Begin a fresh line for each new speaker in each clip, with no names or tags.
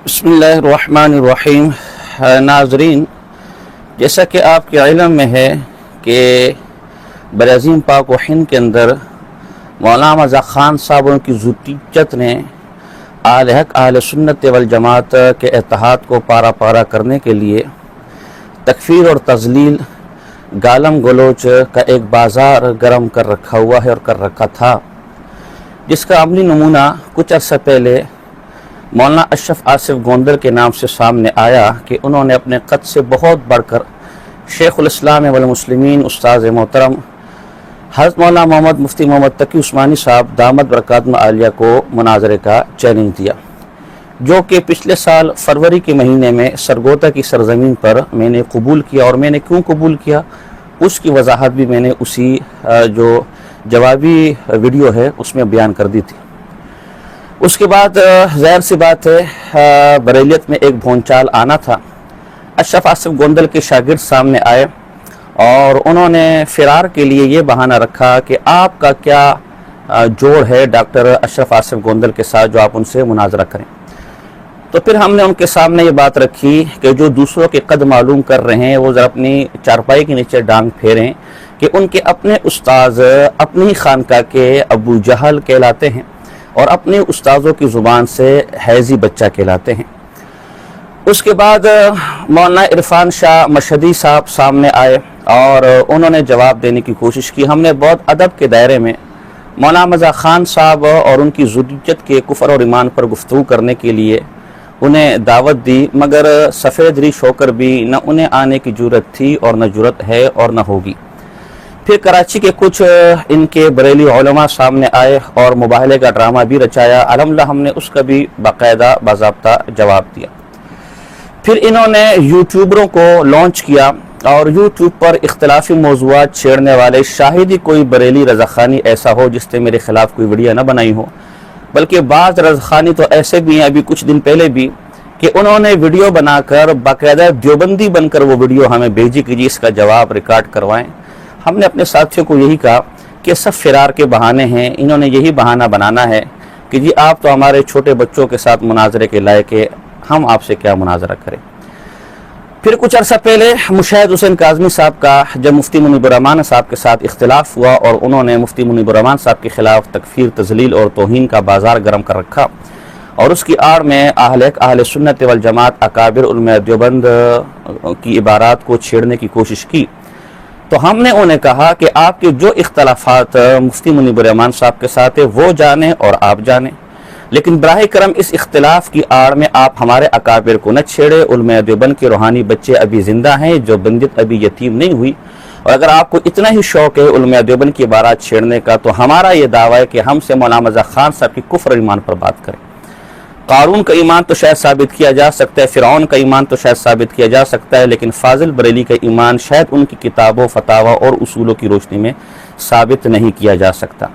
بسم اللہ الرحمن الرحیم۔ ناظرین، جیسا کہ آپ کے علم میں ہے کہ برعظیم پاک و ہند کے اندر مولانا مرزا خان صاحب کی ذوتیت نے اہل حق اہل سنت والجماعت کے اتحاد کو پارا پارا کرنے کے لیے تکفیر اور تضلیل، گالم گلوچ کا ایک بازار گرم کر رکھا ہوا ہے اور کر رکھا تھا، جس کا عملی نمونہ کچھ عرصہ پہلے مولانا اشرف آصف گوندل کے نام سے سامنے آیا کہ انہوں نے اپنے قد سے بہت بڑھ کر شیخ الاسلام والمسلمین استاذ محترم حضرت مولانا محمد مفتی محمد تقی عثمانی صاحب دامت برکاتہم عالیہ کو مناظرے کا چیلنج دیا، جو کہ پچھلے سال فروری کے مہینے میں سرگودا کی سرزمین پر میں نے قبول کیا، اور میں نے کیوں قبول کیا اس کی وضاحت بھی میں نے اسی جو جوابی ویڈیو ہے اس میں بیان کر دی تھی۔ اس کے بعد ظاہر سی بات ہے بریلیت میں ایک بھونچال آنا تھا۔ اشرف آصف گوندل کے شاگرد سامنے آئے اور انہوں نے فرار کے لیے یہ بہانہ رکھا کہ آپ کا کیا جوڑ ہے ڈاکٹر اشرف آصف گوندل کے ساتھ جو آپ ان سے مناظرہ کریں۔ تو پھر ہم نے ان کے سامنے یہ بات رکھی کہ جو دوسروں کے قد معلوم کر رہے ہیں وہ ذرا اپنی چارپائی کے نیچے ڈانگ پھیریں کہ ان کے اپنے استاذ اپنی خانقاہ کے ابو جہل کہلاتے ہیں اور اپنے استاذوں کی زبان سے حیضی بچہ کہلاتے ہیں۔ اس کے بعد مولانا عرفان شاہ مشہدی صاحب سامنے آئے اور انہوں نے جواب دینے کی کوشش کی۔ ہم نے بہت ادب کے دائرے میں مولانا مرزا خان صاحب اور ان کی ذریت کے کفر اور ایمان پر گفتگو کرنے کے لیے انہیں دعوت دی، مگر سفید ریش ہو کر بھی نہ انہیں آنے کی جرت تھی اور نہ جرت ہے اور نہ ہوگی۔ پھر کراچی کے کچھ ان کے بریلی علماء سامنے آئے اور مباہلے کا ڈرامہ بھی رچایا، الحمدللہ ہم نے اس کا بھی باقاعدہ باضابطہ جواب دیا۔ پھر انہوں نے یوٹیوبروں کو لانچ کیا اور یوٹیوب پر اختلافی موضوعات چھیڑنے والے شاہد ہی کوئی بریلی رضاخانی ایسا ہو جس نے میرے خلاف کوئی ویڈیو نہ بنائی ہو، بلکہ بعض رضاخانی تو ایسے بھی ہیں ابھی کچھ دن پہلے بھی کہ انہوں نے ویڈیو بنا کر باقاعدہ دیوبندی بن کر وہ ویڈیو ہمیں بھیجی کہ جی اس کا جواب ریکارڈ کروائیں۔ ہم نے اپنے ساتھیوں کو یہی کہا کہ سب فرار کے بہانے ہیں، انہوں نے یہی بہانہ بنانا ہے کہ جی آپ تو ہمارے چھوٹے بچوں کے ساتھ مناظرے کے لائق ہے، ہم آپ سے کیا مناظرہ کریں۔ پھر کچھ عرصہ پہلے مشاہد حسین کاظمی صاحب کا جب مفتی منیب الرحمان صاحب کے ساتھ اختلاف ہوا اور انہوں نے مفتی منیب الرحمان صاحب کے خلاف تکفیر، تضلیل اور توہین کا بازار گرم کر رکھا، اور اس کی آڑ میں اہل سنت والجماعت اکابر علماء دیوبند کی عبارات کو چھیڑنے کی کوشش کی، تو ہم نے انہیں کہا کہ آپ کے جو اختلافات مفتی منیب الرحمان صاحب کے ساتھ وہ جانیں اور آپ جانیں، لیکن براہ کرم اس اختلاف کی آڑ میں آپ ہمارے اکابر کو نہ چھیڑے۔ علماء دیوبند کے روحانی بچے ابھی زندہ ہیں، جو بندت ابھی یتیم نہیں ہوئی، اور اگر آپ کو اتنا ہی شوق ہے علماء دیوبند کی عبارات چھیڑنے کا تو ہمارا یہ دعویٰ ہے کہ ہم سے مولانا مرزا خان صاحب کی کفر اور ایمان پر بات کریں۔ قارون کا ایمان تو شاید ثابت کیا جا سکتا ہے، فرعون کا ایمان تو شاید ثابت کیا جا سکتا ہے، لیکن فاضل بریلی کا ایمان شاید ان کی کتابوں، فتاوی اور اصولوں کی روشنی میں ثابت نہیں کیا جا سکتا،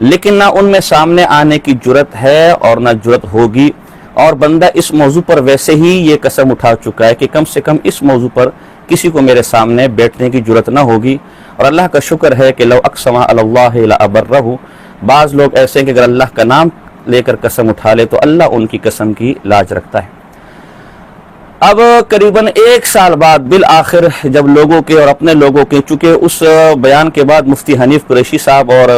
لیکن نہ ان میں سامنے آنے کی جرت ہے اور نہ جرت ہوگی۔ اور بندہ اس موضوع پر ویسے ہی یہ قسم اٹھا چکا ہے کہ کم سے کم اس موضوع پر کسی کو میرے سامنے بیٹھنے کی جرت نہ ہوگی، اور اللہ کا شکر ہے کہ لو اقسم علی اللہ لابرہ، بعض لوگ ایسے ہیں کہ اگر اللہ کا نام لے کر قسم اٹھا لے تو اللہ ان کی قسم کی لاج رکھتا ہے۔ اب قریباً 1 سال بعد بالآخر جب لوگوں کے اور اپنے لوگوں کے، چونکہ اس بیان کے بعد مفتی حنیف قریشی صاحب اور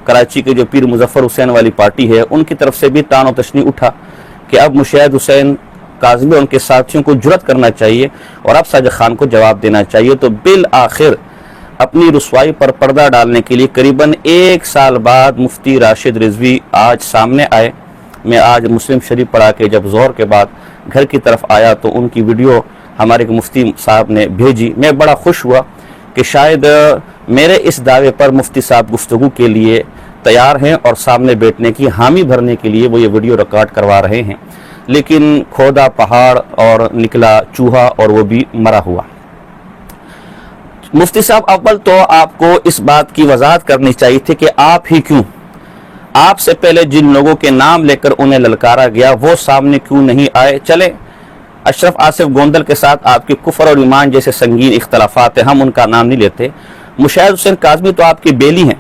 کراچی کے جو پیر مظفر حسین والی پارٹی ہے ان کی طرف سے بھی طعن و تشنیع اٹھا کہ اب مشاہد حسین کاظمی اور ان کے ساتھیوں کو جرأت کرنا چاہیے اور اب ساجد خان کو جواب دینا چاہیے، تو بالآخر اپنی رسوائی پر پردہ ڈالنے کے لیے قریباً 1 سال بعد مفتی راشد رضوی آج سامنے آئے۔ میں آج مسلم شریف پڑھا کے جب ظہر کے بعد گھر کی طرف آیا تو ان کی ویڈیو ہمارے مفتی صاحب نے بھیجی۔ میں بڑا خوش ہوا کہ شاید میرے اس دعوے پر مفتی صاحب گفتگو کے لیے تیار ہیں اور سامنے بیٹھنے کی حامی بھرنے کے لیے وہ یہ ویڈیو ریکارڈ کروا رہے ہیں، لیکن کھودا پہاڑ اور نکلا چوہا اور وہ بھی مرا ہوا۔ مفتی صاحب، اول تو آپ کو اس بات کی وضاحت کرنی چاہیے تھی کہ آپ ہی کیوں، آپ سے پہلے جن لوگوں کے نام لے کر انہیں للکارا گیا وہ سامنے کیوں نہیں آئے؟ چلیں اشرف آصف گوندل کے ساتھ آپ کے کفر اور ایمان جیسے سنگین اختلافات ہیں، ہم ان کا نام نہیں لیتے۔ مشاہد حسین کاظمی تو آپ کی بیلی ہیں،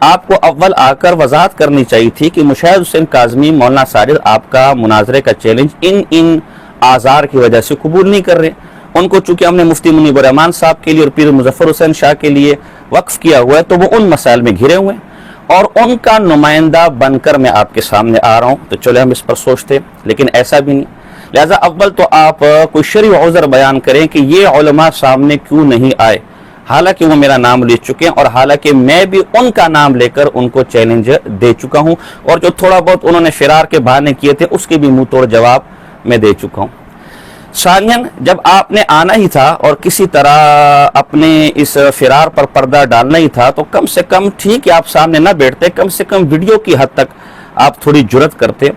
آپ کو اول آ کر وضاحت کرنی چاہیے تھی کہ مشاہد حسین کاظمی مولانا ساجد آپ کا مناظرے کا چیلنج ان آزار کی وجہ سے قبول نہیں کر رہے. ان کو چونکہ ہم نے مفتی منیب الرحمان صاحب کے لیے اور پیر مظفر حسین شاہ کے لیے وقف کیا ہوا ہے تو وہ ان مسائل میں گھرے ہوئے ہیں اور ان کا نمائندہ بن کر میں آپ کے سامنے آ رہا ہوں. تو چلے ہم اس پر سوچتے, لیکن ایسا بھی نہیں. لہذا اول تو آپ کوئی شرعی عذر بیان کریں کہ یہ علماء سامنے کیوں نہیں آئے, حالانکہ وہ میرا نام لے چکے ہیں اور حالانکہ میں بھی ان کا نام لے کر ان کو چیلنج دے چکا ہوں, اور جو تھوڑا بہت انہوں نے فرار کے بہانے کیے تھے اس کے بھی منہ توڑ جواب میں دے چکا ہوں. ثانیاً جب آپ نے آنا ہی تھا اور کسی طرح اپنے اس فرار پر پردہ ڈالنا ہی تھا تو کم سے کم ٹھیک ہے آپ سامنے نہ بیٹھتے, کم سے کم ویڈیو کی حد تک آپ تھوڑی جرت کرتے.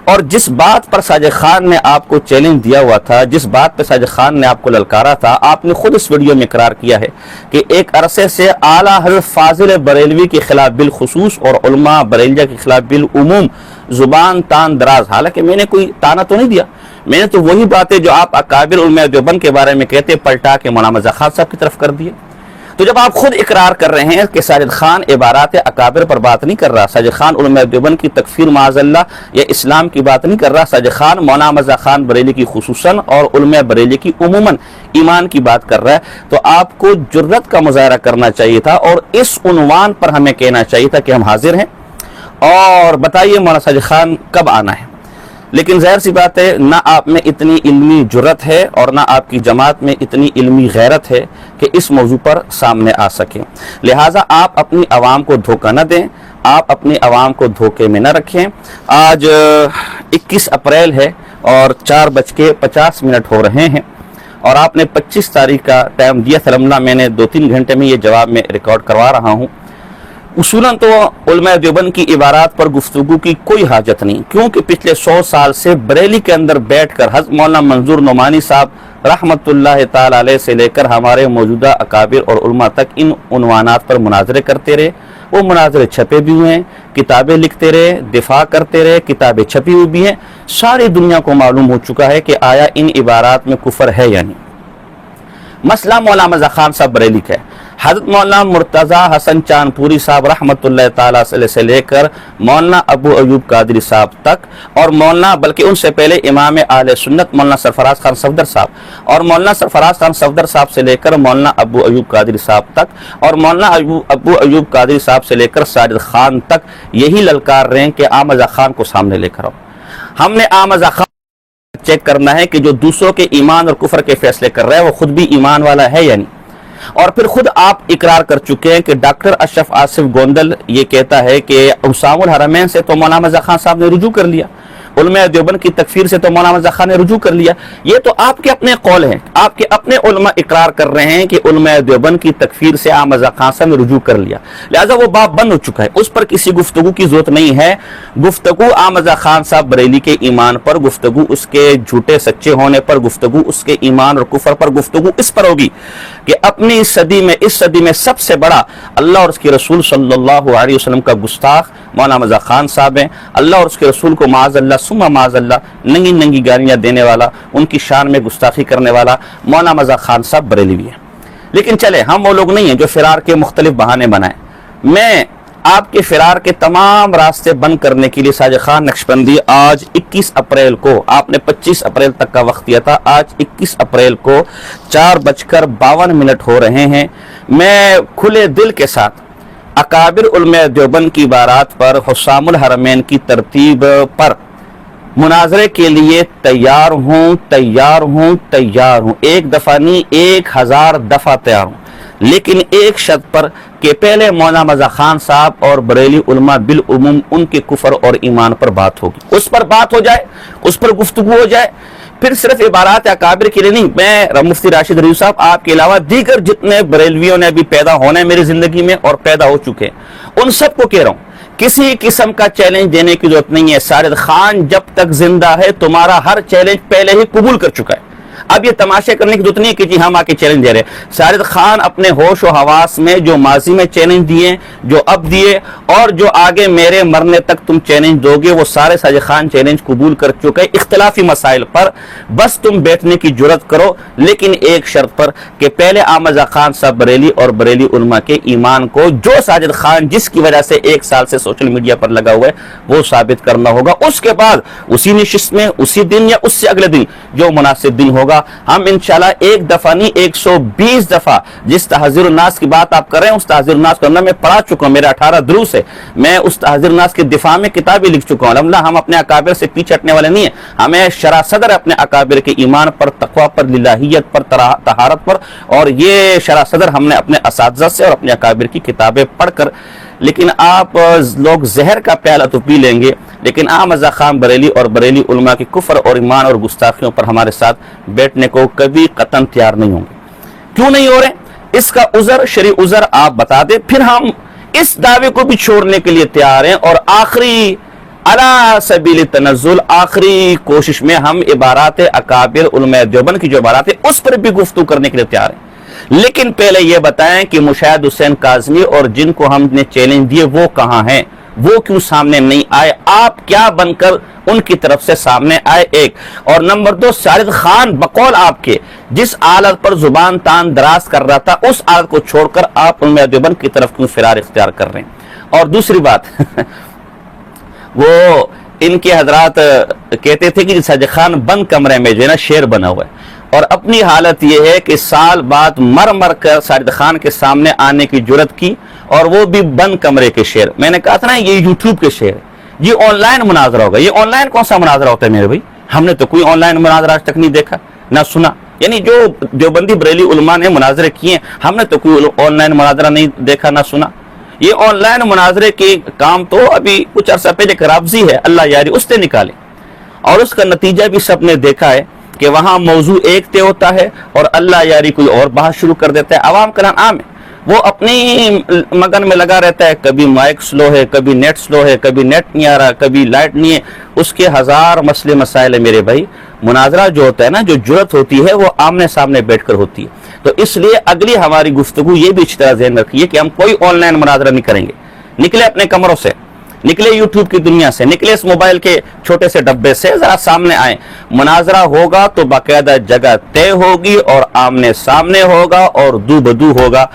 اور جس بات پر ساجد خان نے آپ کو چیلنج دیا ہوا تھا, جس بات پہ ساجد خان نے آپ کو للکارا تھا, آپ نے خود اس ویڈیو میں اقرار کیا ہے کہ ایک عرصے سے اعلیٰ حضرت فاضل بریلوی کے خلاف بالخصوص اور علماء بریلیہ کے خلاف بالعموم زبان تان دراز, حالانکہ میں نے کوئی تانا تو نہیں دیا, میں نے تو وہی باتیں جو آپ اکابر علماء دیوبند کے بارے میں کہتے پلٹا کے مولانا مرزا خان صاحب کی طرف کر دیے. تو جب آپ خود اقرار کر رہے ہیں کہ ساجد خان عبارات اکابر پر بات نہیں کر رہا, ساجد خان علماء دیوبند کی تکفیر معاذ اللہ یا اسلام کی بات نہیں کر رہا, ساجد خان مولانا مرزا خان بریلی کی خصوصاً اور علماء بریلی کی عموماً ایمان کی بات کر رہا ہے, تو آپ کو جرت کا مظاہرہ کرنا چاہیے تھا اور اس عنوان پر ہمیں کہنا چاہیے تھا کہ ہم حاضر ہیں اور بتائیے مولانا ساجد خان کب آنا ہے. لیکن ظاہر سی بات ہے نہ آپ میں اتنی علمی جرت ہے اور نہ آپ کی جماعت میں اتنی علمی غیرت ہے کہ اس موضوع پر سامنے آ سکیں. لہٰذا آپ اپنی عوام کو دھوکہ نہ دیں, آپ اپنی عوام کو دھوکے میں نہ رکھیں. آج 21 اپریل ہے اور 4:50 ہو رہے ہیں اور آپ نے 25 تاریخ کا ٹائم دیا تھا. الحمدللہ میں نے 2-3 گھنٹے میں یہ جواب میں ریکارڈ کروا رہا ہوں. اصولاً تو علماء دیوبند کی عبارات پر گفتگو کی کوئی حاجت نہیں, کیونکہ پچھلے 100 سال سے بریلی کے اندر بیٹھ کر حضرت مولانا منظور نعمانی صاحب رحمت اللہ تعالی علیہ سے لے کر ہمارے موجودہ اکابر اور علماء تک ان عنوانات پر مناظرے کرتے رہے. وہ مناظرے چھپے بھی ہوئے ہیں, کتابیں لکھتے رہے, دفاع کرتے رہے, کتابیں چھپی ہوئی بھی ہیں. ساری دنیا کو معلوم ہو چکا ہے کہ آیا ان عبارات میں کفر ہے یا نہیں. مسئلہ مولانا مرزا خان صاحب بریلی کا ہے. حضرت مولانا مرتضی حسن چاندپوری صاحب رحمت اللہ تعالیٰ علیہ سے لے کر مولانا ابو ایوب قادری صاحب تک اور مولانا بلکہ ان سے پہلے امام اہل سنت مولانا سرفراز خان صفدر صاحب اور مولانا سرفراز خان صفدر صاحب سے لے کر مولانا ابو ایوب قادری صاحب تک اور مولانا ابو ایوب قادری صاحب سے لے کر ساجد خان تک یہی للکار رہے ہیں کہ احمد رضا خان کو سامنے لے کر آؤ. ہم نے احمد رضا خان چیک کرنا ہے کہ جو دوسروں کے ایمان اور کفر کے فیصلے کر رہا ہے وہ خود بھی ایمان والا ہے یا نہیں. اور پھر خود آپ اقرار کر چکے ہیں کہ ڈاکٹر اشرف آصف گوندل یہ کہتا ہے کہ حسام الحرمین سے تو مولانا مرزا خان صاحب نے رجوع کر لیا, علماء دیوبند کی تکفیر سے تو مولانا مرزا خان نے رجوع کر لیا. یہ تو آپ کے اپنے قول ہیں, آپ کے اپنے علماء اقرار کر رہے ہیں کہ علماء دیوبند کی تکفیر سے احمد رضا خان صاحب نے رجوع کر لیا. لہٰذا وہ باب بند ہو چکا ہے, اس پر کسی گفتگو کی ضرورت نہیں ہے. گفتگو احمد رضا خان صاحب بریلی کے ایمان پر, گفتگو اس کے جھوٹے سچے ہونے پر, گفتگو اس کے ایمان اور کفر پر, گفتگو اس پر ہوگی کہ اپنی اس صدی میں سب سے بڑا اللہ اور اس کے رسول صلی اللہ علیہ وسلم کا گستاخ مولانا مرزا خان صاحب ہیں. اللہ اور اس کے رسول کو معاذ اللہ ثم معاذ اللہ ننگی گالیاں دینے والا, ان کی شان میں گستاخی کرنے والا مولانا مرزا خان صاحب بریلی بھی ہے. لیکن چلے ہم وہ لوگ نہیں ہیں جو فرار کے مختلف بہانے بنائیں. میں آپ کے فرار کے تمام راستے بند کرنے کے لیے ساجد خان نقشبندی آج 21 اپریل کو, آپ نے 25 اپریل تک کا وقت دیا تھا, آج 21 اپریل کو 4:52 ہو رہے ہیں. میں کھلے دل کے ساتھ اکابر علماء دیوبند کی عبارات پر, حسام الحرمین کی ترتیب پر مناظرے کے لیے تیار ہوں. ایک دفعہ نہیں 1000 دفعہ تیار ہوں, لیکن ایک شرط پر کہ پہلے مولانا مرزا خان صاحب اور بریلی علماء بالعموم ان کے کفر اور ایمان پر بات ہوگی, اس پر بات ہو جائے, اس پر گفتگو ہو جائے. پھر صرف عبارات اکابر کے لیے نہیں, میں مفتی راشد ریو صاحب آپ کے علاوہ دیگر جتنے بریلویوں نے ابھی پیدا ہونے ہیں میری زندگی میں اور پیدا ہو چکے ہیں, ان سب کو کہہ رہا ہوں کسی قسم کا چیلنج دینے کی ضرورت نہیں ہے. ساجد خان جب تک زندہ ہے تمہارا ہر چیلنج پہلے ہی قبول کر چکا ہے. اب یہ تماشے کرنے کی ضرورت نہیں ہے کہ جی ہم آ کے چیلنج دے رہے ہیں. ساجد خان اپنے ہوش و حواس میں جو ماضی میں چیلنج دیے، جو اب دیے، اور جو آگے میرے مرنے تک تم چیلنج دو گے، وہ سارے ساجد خان چیلنج قبول کر چکے اختلافی مسائل پر. بس تم بیٹھنے کی جرت کرو، لیکن ایک شرط پر کہ پہلے احمد رضا خان صاحب بریلی اور بریلی علماء کے ایمان کو، جو ساجد خان جس کی وجہ سے 1 سال سے سوشل میڈیا پر لگا ہوا ہے، وہ ثابت کرنا ہوگا. اس کے بعد اسی نشست میں، اسی دن یا اس سے اگلے دن جو مناسب دن ہوگا، ہم انشاءاللہ 1 دفعہ نہیں 120 دفعہ جس تحذیر الناس کی بات آپ کر رہے ہیں، اس تحذیر الناس کو میں پڑھا چکا ہوں. میرے 18 دروس ہے، میں اس تحذیر الناس کے دفاع میں کتابیں لکھ چکا ہوں. الحمدللہ ہم اپنے اکابر سے پیچھے ہٹنے والے نہیں ہیں. ہمیں شرح صدر اپنے اکابر کے ایمان پر، تقوی پر، للہیت پر، طہارت پر، اور یہ شرح صدر ہم نے اپنے اساتذہ سے اور اپنے اکابر کی کتابیں پڑھ کر. لیکن آپ لوگ زہر کا پیالہ تو پی لیں گے، لیکن احمد رضا خان بریلی اور بریلی علماء کی کفر اور ایمان اور گستاخیوں پر ہمارے ساتھ بیٹھنے کو کبھی قطعاً تیار نہیں ہوں گے. کیوں نہیں ہو رہے؟ اس کا عذر، شرعی عذر آپ بتا دیں، پھر ہم اس دعوے کو بھی چھوڑنے کے لیے تیار ہیں. اور آخری علی سبیل تنزل، آخری کوشش میں ہم عبارات اکابر علماء دیوبند کی جو عبارات ہیں اس پر بھی گفتگو کرنے کے لیے تیار ہیں. لیکن پہلے یہ بتائیں کہ مشاہد حسین کاظمی اور جن کو ہم نے چیلنج دیے وہ کہاں ہیں؟ وہ کیوں سامنے نہیں آئے؟ آپ کیا بن کر ان کی طرف سے سامنے آئے؟ ایک. اور نمبر 2، ساجد خان بقول آپ کے جس عالت پر زبان تان دراز کر رہا تھا، اس عالت کو چھوڑ کر آپ علماء دیوبند کی طرف کیوں فرار اختیار کر رہے ہیں؟ اور دوسری بات وہ ان کے حضرات کہتے تھے کہ ساجد خان بند کمرے میں جو ہے نا شیر بنا ہوا ہے، اور اپنی حالت یہ ہے کہ سال بعد مر کر ساجد خان کے سامنے آنے کی جرت کی، اور وہ بھی بند کمرے کے شیر. میں نے کہا تھا نا یہ یوٹیوب کے شیر ہے، یہ آن لائن مناظرہ ہوگا. یہ آن لائن کون سا مناظرہ ہوتا ہے میرے بھائی؟ ہم نے تو کوئی آن لائن مناظرہ آج تک نہیں دیکھا نہ سنا. یعنی جو دیوبندی بریلی علماء نے مناظرے کیے ہیں، ہم نے تو کوئی آن لائن مناظرہ نہیں دیکھا نہ سنا. یہ آن لائن مناظرے کے کام تو ابھی کچھ عرصہ پہلے ایک رابضی ہے، اللہ یاری، اس نے نکالے، اور اس کا نتیجہ بھی سب نے دیکھا ہے کہ وہاں موضوع ایک طے ہوتا ہے اور اللہ یاری کوئی اور بحث شروع کر دیتا ہے. عوام کا عام ہے، وہ اپنی مگن میں لگا رہتا ہے. کبھی مائک سلو ہے، کبھی نیٹ سلو ہے، کبھی نیٹ نہیں آ رہا، کبھی لائٹ نہیں ہے. اس کے ہزار مسئلے مسائل ہے میرے بھائی. مناظرہ جو ہوتا ہے نا، جو جرت ہوتی ہے وہ آمنے سامنے بیٹھ کر ہوتی ہے. تو اس لیے اگلی ہماری گفتگو یہ بھی اچھی طرح ذہن رکھیے کہ ہم کوئی آن لائن مناظرہ نہیں کریں گے. نکلے اپنے کمروں سے، نکلے یوٹیوب کی دنیا سے، نکلے اس موبائل کے چھوٹے سے ڈبے سے، ذرا سامنے آئیں. مناظرہ ہوگا تو باقاعدہ جگہ طے ہوگی اور آمنے سامنے ہوگا اور دو بدو ہوگا.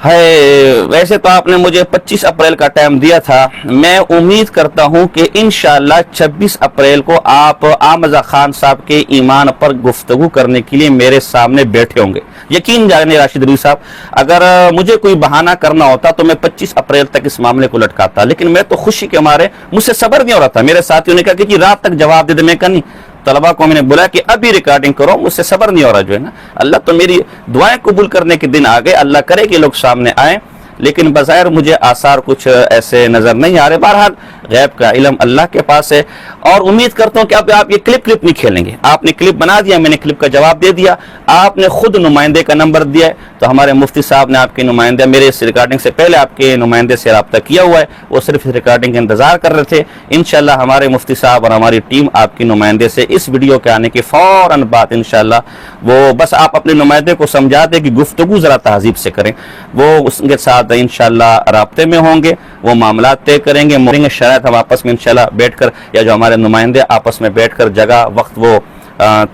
ویسے تو آپ نے مجھے 25 اپریل کا ٹائم دیا تھا. میں امید کرتا ہوں کہ انشاءاللہ 26 اپریل کو آپ احمد رضا خان صاحب کے ایمان پر گفتگو کرنے کے لیے میرے سامنے بیٹھے ہوں گے. یقین جانیں راشد روی صاحب، اگر مجھے کوئی بہانہ کرنا ہوتا تو میں 25 اپریل تک اس معاملے کو لٹکاتا، لیکن میں تو خوشی کے مارے مجھ سے صبر نہیں ہو رہا تھا. میرے ساتھیوں نے کہا کہ جی رات تک جواب دے دے. میں نہیں، طلبہ کو میں نے بولا کہ ابھی ریکارڈنگ کرو، مجھ سے صبر نہیں ہو رہا جو ہے نا. اللہ تو میری دعائیں قبول کرنے کے دن آ گئے. اللہ کرے کہ لوگ سامنے آئیں، لیکن بظاہر مجھے آثار کچھ ایسے نظر نہیں آ رہے. بہرحال غیب کا علم اللہ کے پاس ہے، اور امید کرتا ہوں کہ اب آپ یہ کلپ نہیں کھیلیں گے. آپ نے کلپ بنا دیا، میں نے کلپ کا جواب دے دیا. آپ نے خود نمائندے کا نمبر دیا ہے، تو ہمارے مفتی صاحب نے آپ کے نمائندے، میرے اس ریکارڈنگ سے پہلے آپ کے نمائندے سے رابطہ کیا ہوا ہے. وہ صرف اس ریکارڈنگ کا انتظار کر رہے تھے. انشاءاللہ ہمارے مفتی صاحب اور ہماری ٹیم آپ کے نمائندے سے اس ویڈیو کے آنے کے فوراً بعد انشاءاللہ وہ بس آپ اپنے نمائندے کو سمجھا دیں کہ گفتگو ذرا تہذیب سے کریں. وہ اس کے ساتھ انشاءاللہ رابطے میں ہوں گے، وہ معاملات طے کریں گے. شرائط ہم آپس میں انشاءاللہ بیٹھ کر، یا جو ہمارے نمائندے آپس میں بیٹھ کر جگہ وقت وہ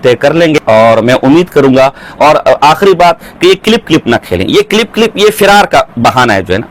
طے کر لیں گے. اور میں امید کروں گا. اور آخری بات کہ یہ کلپ نہ کھیلیں. یہ کلپ یہ فرار کا بہانہ ہے جو ہے نا.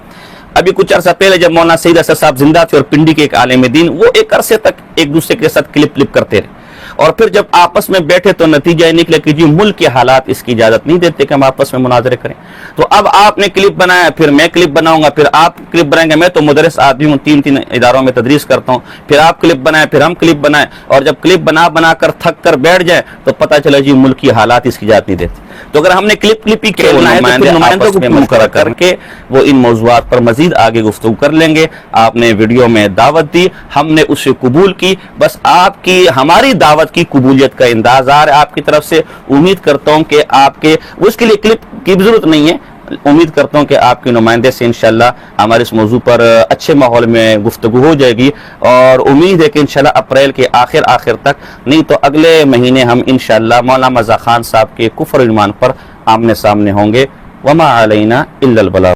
ابھی کچھ عرصہ پہلے جب مولانا سعید اسد صاحب زندہ تھے اور پنڈی کے ایک عالم دین، وہ ایک عرصے تک ایک دوسرے کے ساتھ کلپ کرتے رہے، اور پھر جب آپس میں بیٹھے تو نتیجہ یہ نکلا کہ جی ملک کے حالات اس کی اجازت نہیں دیتے کہ ہم آپس میں مناظرے کریں. تو اب آپ نے کلپ بنایا، پھر میں کلپ بناؤں گا، پھر آپ کلپ بنائیں گے. میں تو مدرس آدمی ہوں، 3 اداروں میں تدریس کرتا ہوں. پھر آپ کلپ بنائیں، پھر ہم کلپ بنائیں، اور جب کلپ بنا کر تھک کر بیٹھ جائیں تو پتہ چلا جی ملک کی حالات اس کی اجازت نہیں دیتے. تو اگر ہم نے کلپ ہی کھیلنا ہے تو نمائندوں کو مقرر کر کے وہ ان موضوعات پر مزید آگے گفتگو کر لیں گے. آپ نے ویڈیو میں دعوت دی، ہم نے اسے قبول کی. بس آپ کی ہماری دعوت کی قبولیت کا انتظار ہے آپ کی طرف سے. امید کرتا ہوں کہ آپ کے اس کے لیے کلپ کی ضرورت نہیں ہے. امید کرتا ہوں کہ آپ کے نمائندے سے انشاءاللہ ہمارے اس موضوع پر اچھے ماحول میں گفتگو ہو جائے گی، اور امید ہے کہ انشاءاللہ اپریل کے آخر تک، نہیں تو اگلے مہینے ہم انشاءاللہ مولانا رضا خان صاحب کے کفر و ایمان پر آمنے سامنے ہوں گے۔ وما علینا الا البلاغ۔